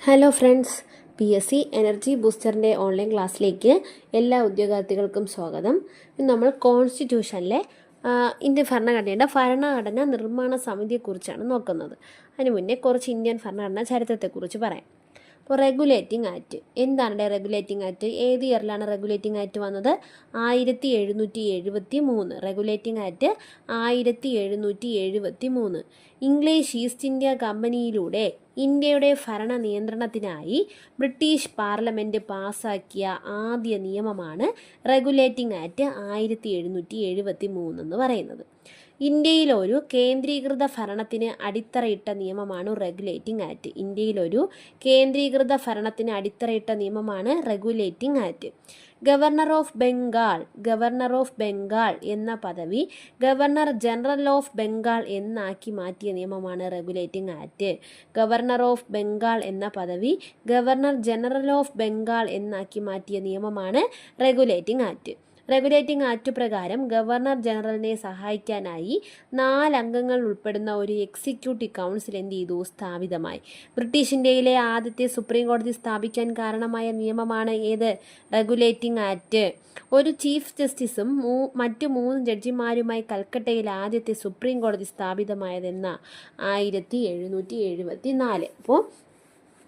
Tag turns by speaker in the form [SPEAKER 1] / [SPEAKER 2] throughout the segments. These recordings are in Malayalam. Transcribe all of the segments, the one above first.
[SPEAKER 1] ഹലോ ഫ്രണ്ട്സ്, PSC എനർജി ബൂസ്റ്ററിൻ്റെ ഓൺലൈൻ ക്ലാസ്സിലേക്ക് എല്ലാ ഉദ്യോഗാർത്ഥികൾക്കും സ്വാഗതം. ഇന്ന് നമ്മൾ കോൺസ്റ്റിറ്റ്യൂഷനിലെ ഇന്ത്യൻ ഭരണഘടന നിർമ്മാണ സമിതിയെക്കുറിച്ചാണ് നോക്കുന്നത്. അതിന് മുന്നേ കുറച്ച് ഇന്ത്യൻ ഭരണഘടനാ ചരിത്രത്തെക്കുറിച്ച് പറയാം. അപ്പോൾ റെഗുലേറ്റിംഗ് ആക്ട് എന്താണ്? റെഗുലേറ്റിംഗ് ആക്ട് ഏത് ഇയറിലാണ് റെഗുലേറ്റിംഗ് ആക്ട് വന്നത്? 1773. Regulating act 1773. English East India കമ്പനിയിലൂടെ ഇന്ത്യയുടെ ഭരണ നിയന്ത്രണത്തിനായി ബ്രിട്ടീഷ് പാർലമെൻറ്റ് പാസാക്കിയ ആദ്യ നിയമമാണ് റെഗുലേറ്റിംഗ് ആക്ട് 1773 എന്ന് പറയുന്നത്. ഇന്ത്യയിലൊരു കേന്ദ്രീകൃത ഭരണത്തിന് അടിത്തറയിട്ട നിയമമാണ് റെഗുലേറ്റിംഗ് ആക്ട്. ഇന്ത്യയിലൊരു കേന്ദ്രീകൃത ഭരണത്തിന് അടിത്തറയിട്ട നിയമമാണ് regulating act. Governor of Bengal എന്ന പദവി ഗവർണർ ജനറൽ ഓഫ് ബംഗാൾ എന്നാക്കി മാറ്റിയ നിയമമാണ് regulating act. Governor of Bengal എന്ന പദവി ഗവർണർ ജനറൽ ഓഫ് ബംഗാൾ എന്നാക്കി മാറ്റിയ നിയമമാണ് റെഗുലേറ്റിംഗ് ആക്ട്. റെഗുലേറ്റിംഗ് ആക്ട് പ്രകാരം ഗവർണർ ജനറലിനെ സഹായിക്കാനായി 4 അംഗങ്ങൾ ഉൾപ്പെടുന്ന ഒരു എക്സിക്യൂട്ടീവ് കൗൺസിൽ സ്ഥാപിതമായി. ബ്രിട്ടീഷ് ഇന്ത്യയിലെ ആദ്യത്തെ സുപ്രീം കോടതി സ്ഥാപിക്കാൻ കാരണമായ നിയമമാണ് ഏത്? Regulating act. ഒരു ചീഫ് ജസ്റ്റിസും മറ്റു 3 ജഡ്ജിമാരുമായി കൽക്കട്ടയിൽ ആദ്യത്തെ സുപ്രീം കോടതി സ്ഥാപിതമായതെന്ന 1774. അപ്പോൾ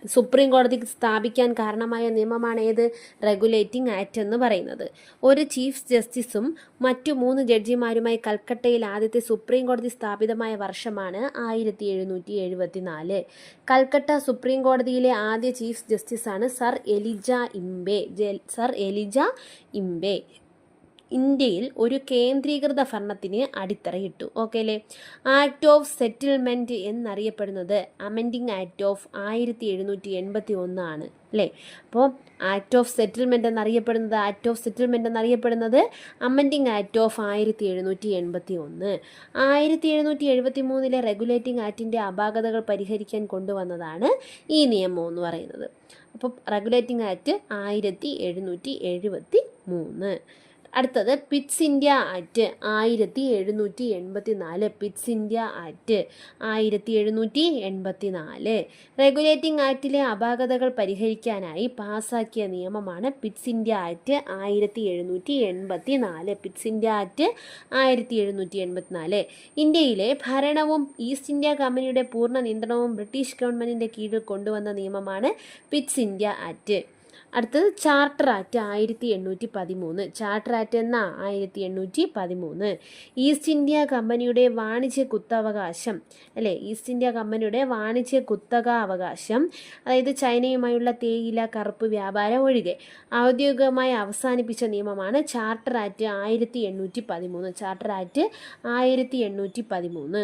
[SPEAKER 1] സുപ്രീം കോടതി സ്ഥാപിക്കാൻ കാരണമായ നിയമമാണ് ഏത്? റെഗുലേറ്റിംഗ് ആക്ട് എന്ന് പറയുന്നത്. ഒരു ചീഫ് ജസ്റ്റിസും മറ്റു 3 ജഡ്ജിമാരുമായി കൽക്കട്ടയിൽ ആദ്യത്തെ സുപ്രീം കോടതി സ്ഥാപിതമായ വർഷമാണ് 1774. കൽക്കട്ട സുപ്രീം കോടതിയിലെ ആദ്യ ചീഫ് ജസ്റ്റിസാണ് സർ എലിജ ഇംബെ. ഇന്ത്യയിൽ ഒരു കേന്ദ്രീകൃത ഭരണത്തിന് അടിത്തറയിട്ടു. ഓക്കെ അല്ലേ? ആക്ട് ഓഫ് സെറ്റിൽമെൻറ്റ് എന്നറിയപ്പെടുന്നത് അമെൻഡിങ് ആക്ട് ഓഫ് 1781 ആണ് അല്ലേ? അപ്പോൾ ആക്ട് ഓഫ് സെറ്റിൽമെൻറ്റ് എന്നറിയപ്പെടുന്നത് അമെൻഡിങ് ആക്ട് ഓഫ് 1781. 1773 റെഗുലേറ്റിംഗ് ആക്ടിൻ്റെ അപാകതകൾ പരിഹരിക്കാൻ കൊണ്ടുവന്നതാണ് ഈ നിയമം എന്ന് പറയുന്നത്. അപ്പോൾ റെഗുലേറ്റിംഗ് ആക്ട് 1773. അടുത്തത് Pitt's India act 1784. Pitt's India act 1784. Regulating ആക്ടിലെ അപാകതകൾ പരിഹരിക്കാനായി പാസാക്കിയ നിയമമാണ് Pitt's India act 1784. Pitt's India act 1784. ഇന്ത്യയിലെ ഭരണവും ഈസ്റ്റ് ഇന്ത്യ കമ്പനിയുടെ പൂർണ്ണ നിയന്ത്രണവും ബ്രിട്ടീഷ് ഗവൺമെൻറ്റിൻ്റെ കീഴിൽ കൊണ്ടുവന്ന നിയമമാണ് പിറ്റ്സ് ഇന്ത്യ ആക്ട്. അടുത്തത് ചാർട്ടർ ആക്ട് 1813. ചാർട്ടർ ആക്ട് എന്ന 1813. ഈസ്റ്റ് ഇന്ത്യ കമ്പനിയുടെ വാണിജ്യ കുത്തവകാശം അല്ലേ? ഈസ്റ്റ് ഇന്ത്യ കമ്പനിയുടെ വാണിജ്യ കുത്തകാവകാശം, അതായത് ചൈനയുമായുള്ള തേയില കറുപ്പ് വ്യാപാരം ഒഴികെ ഔദ്യോഗികമായി അവസാനിപ്പിച്ച നിയമമാണ് charter act 1813. Charter act 1813.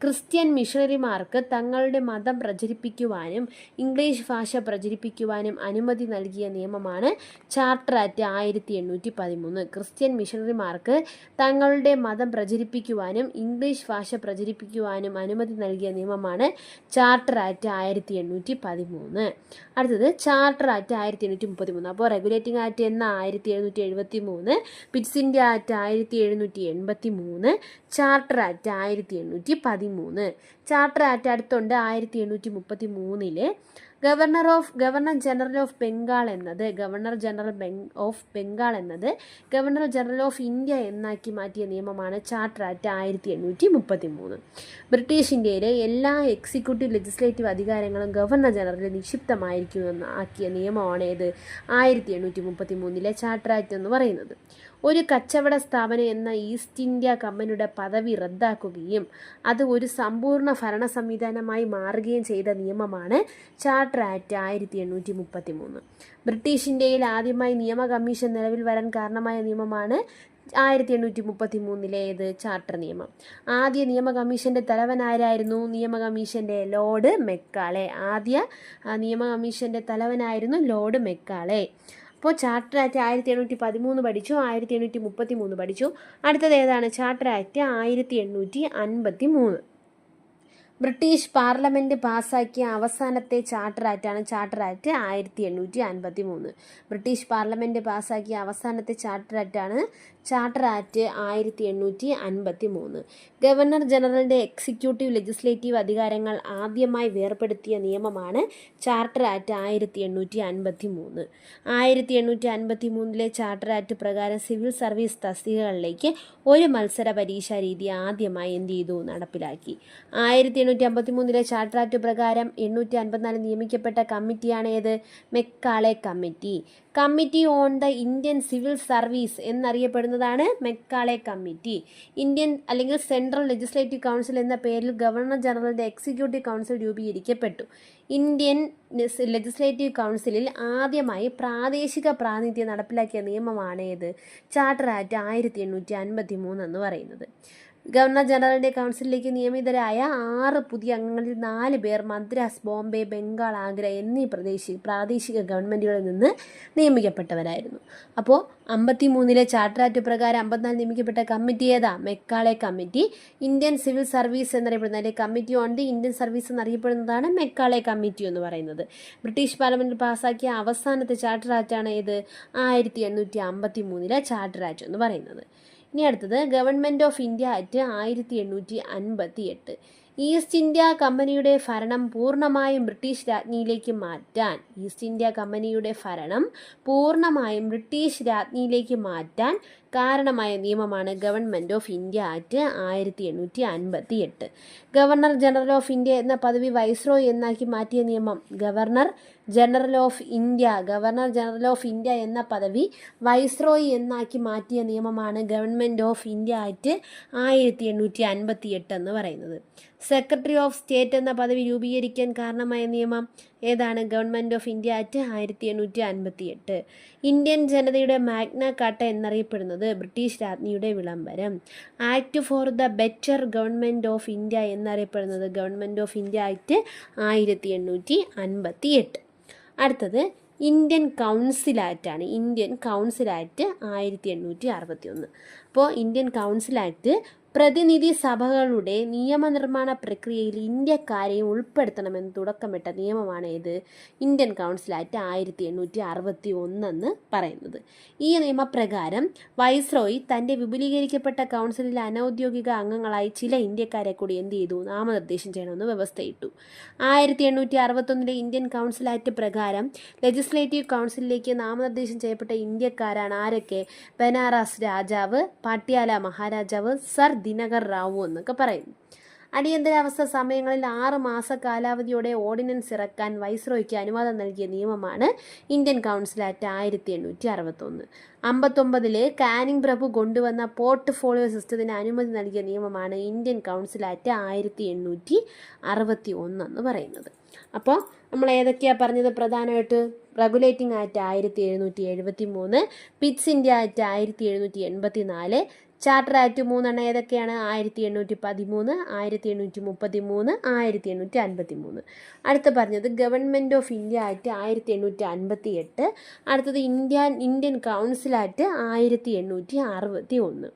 [SPEAKER 1] Christian മിഷണറിമാർക്ക് തങ്ങളുടെ മതം പ്രചരിപ്പിക്കുവാനും ഇംഗ്ലീഷ് ഭാഷ പ്രചരിപ്പിക്കുവാനും അനുമതി നൽകിയ നിയമമാണ് ചാർട്ടർ ആക്ട് 1813. ക്രിസ്ത്യൻ മിഷണറിമാർക്ക് തങ്ങളുടെ മതം പ്രചരിപ്പിക്കുവാനും ഇംഗ്ലീഷ് ഭാഷ പ്രചരിപ്പിക്കുവാനും അനുമതി നൽകിയ നിയമമാണ് ചാർട്ടർ ആക്ട് 1813. അടുത്തത് ചാർട്ടർ ആക്ട് 1833. അപ്പോൾ റെഗുലേറ്റിംഗ് ആക്ട് എന്ന 1773, Pitt's India act 1783, charter act 1813. Charter act അടുത്തുണ്ട് 1833. ഗവർണർ ജനറൽ ഓഫ് ബംഗാൾ എന്നത് ഗവർണർ ജനറൽ ഓഫ് ഇന്ത്യ എന്നാക്കി മാറ്റിയ നിയമമാണ് ചാർട്ടർ ആക്ട് 1833. ബ്രിട്ടീഷ് ഇന്ത്യയിലെ എല്ലാ എക്സിക്യൂട്ടീവ് ലെജിസ്ലേറ്റീവ് അധികാരങ്ങളും ഗവർണർ ജനറലിൽ നിക്ഷിപ്തമായിരിക്കുമെന്ന് ആക്കിയ നിയമമാണ് ഏത്? 1833 ചാർട്ടർ ആക്ട് എന്ന് പറയുന്നത്. ഒരു കച്ചവട സ്ഥാപനം എന്ന ഈസ്റ്റ് ഇന്ത്യ കമ്പനിയുടെ പദവി റദ്ദാക്കുകയും അത് ഒരു സമ്പൂർണ്ണ ഭരണ സംവിധാനമായി മാറുകയും ചെയ്ത നിയമമാണ് ചാർട്ടർ ആക്ട് 1833. ബ്രിട്ടീഷ് ഇന്ത്യയിൽ ആദ്യമായി നിയമ കമ്മീഷൻ നിലവിൽ വരാൻ കാരണമായ നിയമമാണ് 1833 ചാർട്ടർ നിയമം. ആദ്യ നിയമ കമ്മീഷൻ്റെ തലവനായിരുന്നു ലോർഡ് മെക്കാളെ. Lord Macaulay. അപ്പോൾ ചാർട്ടർ ആക്ട് 1813 പഠിച്ചു, 1833 പഠിച്ചു. അടുത്തത് ഏതാണ്? Charter act 1853. ബ്രിട്ടീഷ് പാർലമെൻറ്റ് പാസ്സാക്കിയ അവസാനത്തെ ചാർട്ടർ ആക്റ്റാണ് ചാർട്ടർ ആക്ട് 1853. ബ്രിട്ടീഷ് പാർലമെൻറ്റ് പാസ്സാക്കിയ അവസാനത്തെ ചാർട്ടർ ആക്റ്റാണ് ചാർട്ടർ ആക്ട് 1853. ഗവർണർ ജനറലിൻ്റെ എക്സിക്യൂട്ടീവ് ലെജിസ്ലേറ്റീവ് അധികാരങ്ങൾ ആദ്യമായി വേർപെടുത്തിയ നിയമമാണ് ചാർട്ടർ ആക്ട് 1853. 1853 ചാർട്ടർ ആക്ട് പ്രകാരം സിവിൽ സർവീസ് തസ്തികകളിലേക്ക് ഒരു മത്സര പരീക്ഷാ രീതി ആദ്യമായി നടപ്പിലാക്കി. 1853 ചാർട്ടർ ആക്ട് പ്രകാരം 854 നിയമിക്കപ്പെട്ട കമ്മിറ്റിയാണ് ഏത്? Macaulay committee. Committee on the Indian civil service എന്നറിയപ്പെടുന്നതാണ് മെക്കാളെ കമ്മിറ്റി. ഇന്ത്യൻ അല്ലെങ്കിൽ സെൻട്രൽ ലെജിസ്ലേറ്റീവ് കൗൺസിൽ എന്ന പേരിൽ ഗവർണർ ജനറലിൻ്റെ എക്സിക്യൂട്ടീവ് കൗൺസിൽ രൂപീകരിക്കപ്പെട്ടു. ഇന്ത്യൻ ലെജിസ്ലേറ്റീവ് കൗൺസിലിൽ ആദ്യമായി പ്രാദേശിക പ്രാതിനിധ്യം നടപ്പിലാക്കിയ നിയമമാണ് ഏത്? ചാർട്ടർ ആക്ട് 1853 എന്ന് പറയുന്നത്. ഗവർണർ ജനറലിൻ്റെ കൗൺസിലിലേക്ക് നിയമിതരായ 6 പുതിയ അംഗങ്ങളിൽ 4 പേർ മദ്രാസ്, ബോംബെ, ബംഗാൾ, ആഗ്ര എന്നീ പ്രാദേശിക ഗവൺമെൻറ്റുകളിൽ നിന്ന് നിയമിക്കപ്പെട്ടവരായിരുന്നു. അപ്പോൾ 53 ചാർട്ടർ ആക്ട് പ്രകാരം 54 നിയമിക്കപ്പെട്ട കമ്മിറ്റി ഏതാ? Macaulay committee. Indian civil service എന്നറിയപ്പെടുന്ന അല്ലെങ്കിൽ committee on the Indian service എന്നറിയപ്പെടുന്നതാണ് മെക്കാളെ കമ്മിറ്റി എന്ന് പറയുന്നത്. ബ്രിട്ടീഷ് പാർലമെൻറ്റിൽ പാസ്സാക്കിയ അവസാനത്തെ ചാർട്ടർ ആക്റ്റാണ് ഏത്? 1853 ചാർട്ടർ ആക്ട് എന്ന് പറയുന്നത്. ഇനി അടുത്തത് government of India act 1858. East India കമ്പനിയുടെ ഭരണം പൂർണ്ണമായും ബ്രിട്ടീഷ് രാജ്ഞിയിലേക്ക് മാറ്റാൻ കാരണമായ നിയമമാണ് government of India act 1858. Governor general of India എന്ന പദവി വൈസ്രോയി എന്നാക്കി മാറ്റിയ നിയമം ഗവർണർ ജനറൽ ഓഫ് ഇന്ത്യ എന്ന പദവി വൈസ്രോയി എന്നാക്കി മാറ്റിയ നിയമമാണ് ഗവൺമെൻറ് ഓഫ് ഇന്ത്യ ആക്ട് 1858 എന്ന് പറയുന്നത്. സെക്രട്ടറി ഓഫ് സ്റ്റേറ്റ് എന്ന പദവി രൂപീകരിക്കാൻ കാരണമായ നിയമം ഏതാണ്? Government of India act 1858. Indian ജനതയുടെ മാഗ്ന കാർട്ട എന്നറിയപ്പെടുന്നത് ബ്രിട്ടീഷ് രാജ്ഞിയുടെ വിളംബരം. Act for the better government of India എന്നറിയപ്പെടുന്നത് ഗവൺമെൻറ് ഓഫ് ഇന്ത്യ ആക്ട് 1858. അടുത്തത് ഇന്ത്യൻ കൗൺസിൽ ആക്റ്റാണ്. Indian council act 1861. അപ്പോൾ ഇന്ത്യൻ കൗൺസിൽ ആക്ട് പ്രതിനിധി സഭകളുടെ നിയമനിർമ്മാണ പ്രക്രിയയിൽ ഇന്ത്യക്കാരെയും ഉൾപ്പെടുത്തണമെന്ന് തുടക്കമിട്ട നിയമമാണ് ഏത്? ഇന്ത്യൻ കൗൺസിൽ ആക്ട് 1861 എന്ന് പറയുന്നത്. ഈ നിയമപ്രകാരം വൈസ്രോയി തൻ്റെ വിപുലീകരിക്കപ്പെട്ട കൗൺസിലിലെ അനൗദ്യോഗിക അംഗങ്ങളായി ചില ഇന്ത്യക്കാരെ കൂടി നാമനിർദ്ദേശം ചെയ്യണമെന്ന് വ്യവസ്ഥയിട്ടു. 1861 ഇന്ത്യൻ കൗൺസിൽ ആക്ട് പ്രകാരം ലെജിസ്ലേറ്റീവ് കൗൺസിലിലേക്ക് നാമനിർദ്ദേശം ചെയ്യപ്പെട്ട ഇന്ത്യക്കാരാണ് ആരൊക്കെ? ബനാറസ് രാജാവ്, പാട്യാല മഹാരാജാവ്, സർ ദിനകർ റാവു എന്നൊക്കെ പറയുന്നു. അടിയന്തരാവസ്ഥ സമയങ്ങളിൽ 6 മാസ കാലാവധിയോടെ ഓർഡിനൻസ് ഇറക്കാൻ വൈസ്രോയ്ക്ക് അനുവാദം നൽകിയ നിയമമാണ് ഇന്ത്യൻ കൗൺസിൽ ആക്ട് 1861. 59 കാനിങ് പ്രഭു കൊണ്ടുവന്ന പോർട്ട്ഫോളിയോ സിസ്റ്റത്തിന് അനുമതി നൽകിയ നിയമമാണ് ഇന്ത്യൻ കൗൺസിൽ ആക്ട് 1861 എന്ന് പറയുന്നത്. അപ്പോൾ നമ്മൾ ഏതൊക്കെയാണ് പറഞ്ഞത്? പ്രധാനമായിട്ട് regulating act 1773, Pitt's India act 1784, charter act 3 ഏതൊക്കെയാണ്? 1813, 1833, 1853. അടുത്ത പറഞ്ഞത് ഗവൺമെൻറ് ഓഫ് ഇന്ത്യ ആക്ട് 1858. അടുത്തത് ഇന്ത്യൻ കൗൺസിൽ ആക്ട് 1861.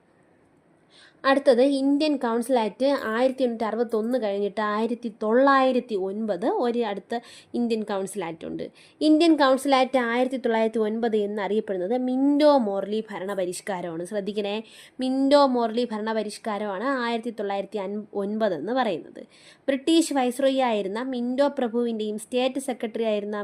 [SPEAKER 1] അടുത്തത് ഇന്ത്യൻ കൗൺസിൽ ആക്ട് 1861 കഴിഞ്ഞിട്ട് 1909 അടുത്ത ഇന്ത്യൻ കൗൺസിൽ ആക്ട് ഉണ്ട്. ഇന്ത്യൻ കൗൺസിൽ ആക്ട് 1909 എന്നറിയപ്പെടുന്നത് മിൻറ്റോ മോർലി ഭരണപരിഷ്കാരമാണ്. ശ്രദ്ധിക്കണേ, മിൻറ്റോ മോർലി ഭരണപരിഷ്കാരമാണ് 1909 എന്ന് പറയുന്നത്. ബ്രിട്ടീഷ് വൈസ്രോയി ആയിരുന്ന മിൻറ്റോ പ്രഭുവിൻ്റെയും സ്റ്റേറ്റ് സെക്രട്ടറി ആയിരുന്ന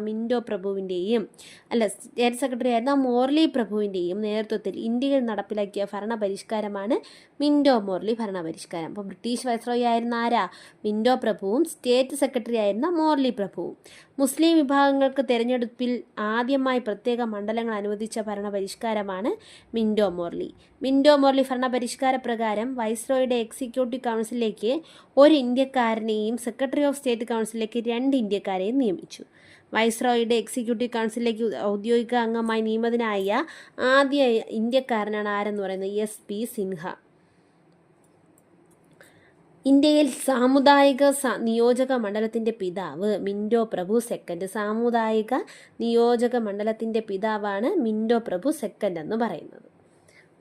[SPEAKER 1] മോർലി പ്രഭുവിൻ്റെയും നേതൃത്വത്തിൽ ഇന്ത്യയിൽ നടപ്പിലാക്കിയ ഭരണപരിഷ്കാരമാണ് മിൻറ്റോ മോർലി ഭരണപരിഷ്കാരം. അപ്പോൾ ബ്രിട്ടീഷ് വൈസ്രോയി ആയിരുന്ന ആരാ? മിൻറ്റോ പ്രഭുവും സ്റ്റേറ്റ് സെക്രട്ടറി ആയിരുന്ന മോർലി പ്രഭുവും. മുസ്ലിം വിഭാഗങ്ങൾക്ക് തെരഞ്ഞെടുപ്പിൽ ആദ്യമായി പ്രത്യേക മണ്ഡലങ്ങൾ അനുവദിച്ച ഭരണപരിഷ്കാരമാണ് മിൻറ്റോ മോർലി. മിൻറ്റോ മോർലി ഭരണപരിഷ്കാര പ്രകാരം വൈസ്രോയുടെ എക്സിക്യൂട്ടീവ് കൗൺസിലിലേക്ക് ഒരു ഇന്ത്യക്കാരനെയും സെക്രട്ടറി ഓഫ് സ്റ്റേറ്റ് കൗൺസിലിലേക്ക് 2 ഇന്ത്യക്കാരെയും നിയമിച്ചു. വൈസ്രോയുടെ എക്സിക്യൂട്ടീവ് കൗൺസിലിലേക്ക് ഔദ്യോഗിക അംഗമായി നിയമിതനായ ആദ്യ ഇന്ത്യക്കാരനാണ് ആരെന്ന് പറയുന്നത്? SP സിൻഹ. ഇന്ത്യയിൽ സാമുദായിക നിയോജക മണ്ഡലത്തിൻ്റെ പിതാവ് മിൻറ്റോ പ്രഭു സെക്കൻഡ്. സാമുദായിക നിയോജക മണ്ഡലത്തിൻ്റെ പിതാവാണ് മിൻറ്റോ പ്രഭു സെക്കൻഡ് എന്ന് പറയുന്നത്.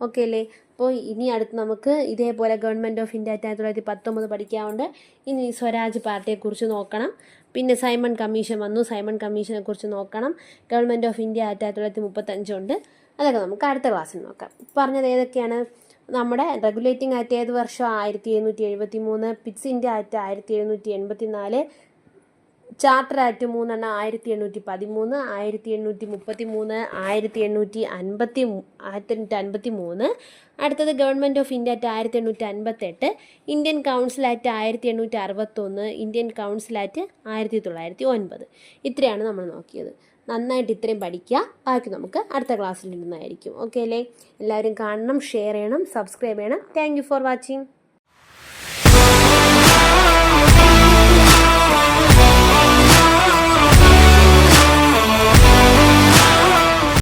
[SPEAKER 1] ഓക്കെ അല്ലേ? അപ്പോൾ ഇനി അടുത്ത് നമുക്ക് ഇതേപോലെ ഗവൺമെൻറ് ഓഫ് ഇന്ത്യ 1919 പഠിക്കാറുണ്ട്. ഇനി സ്വരാജ് പാർട്ടിയെക്കുറിച്ച് നോക്കണം. പിന്നെ സൈമൺ കമ്മീഷൻ വന്നു, സൈമൺ കമ്മീഷനെ കുറിച്ച് നോക്കണം. ഗവൺമെൻറ് ഓഫ് ഇന്ത്യ 1935 ഉണ്ട്. അതൊക്കെ നമുക്ക് അടുത്ത ക്ലാസ്സിൽ നോക്കാം. പറഞ്ഞത് ഏതൊക്കെയാണ്? നമ്മുടെ റെഗുലേറ്റിംഗ് ആക്ട് ഏത് വർഷം? 1773. Pitt's India act 1784. Charter act 3 1813, 1833, 1853. അടുത്തത് government of India act 1858, Indian council act 1861, Indian council act 1909. ഇത്രയാണ് നമ്മൾ നോക്കിയത്. നന്നായിട്ട് ഇത്രയും പഠിക്കുക. ബാക്കി നമുക്ക് അടുത്ത ക്ലാസ്സിൽ ഇരുന്നായിരിക്കും. ഓക്കെ അല്ലേ? എല്ലാവരും കാണണം, ഷെയർ ചെയ്യണം, സബ്സ്ക്രൈബ് ചെയ്യണം. Thank you for watching.